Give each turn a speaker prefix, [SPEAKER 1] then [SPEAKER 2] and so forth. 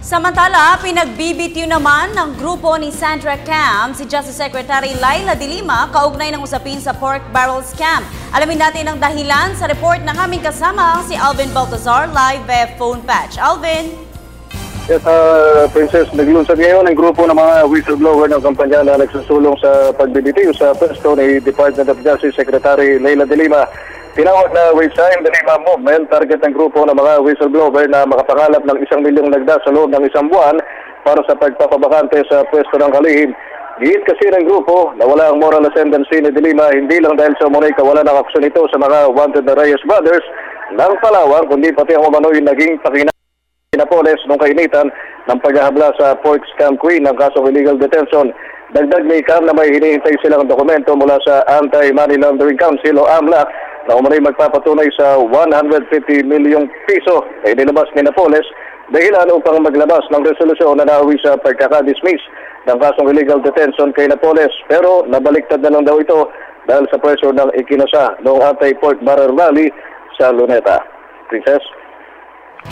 [SPEAKER 1] Samantala, pinagbibitiw naman ng grupo ni Sandra Cam si Justice Secretary Laila De Lima kaugnay ng usapin sa pork barrel scam. Alamin natin ang dahilan sa report ng aming kasama si Alvin Baltazar live phone patch. Alvin?
[SPEAKER 2] Yes, Princess, naglunsad ngayon ang grupo ng mga whistleblower ng kampanya na nagsusulong sa pagbibitiw sa pwesto ni Department of Justice Secretary Laila De Lima. Tinawag na Resign the Lima Movement, target ng grupo ng mga whistleblower na makapangalap ng 1 milyong nagda sa loob ng 1 buwan para sa pagpapabakante sa pwesto ng kalihim. Giit kasi ng grupo na wala ang moral ascendancy ni De Lima, hindi lang dahil sa umunay kawalan ng aksyon ito sa mga wanted na Reyes Brothers ng Palawan, kundi pati ang umano'y naging pakina Napoles nung kainitan ng paghahabla sa pork scam queen ng kasong illegal detention. Dagdag ni Cam na may hinihintay silang dokumento mula sa Anti-Money Laundering Council o AMLAC na umunay magpapatunay sa 150 milyong piso na inilabas ni Napoles dahilan upang maglabas ng resolusyon na nahawi sa pagkakadismiss ng kasong illegal detention kay Napoles. Pero nabaliktad na lang daw ito dahil sa pressure ng ikinasa noong anti-pork barrel rally sa Luneta. Princess?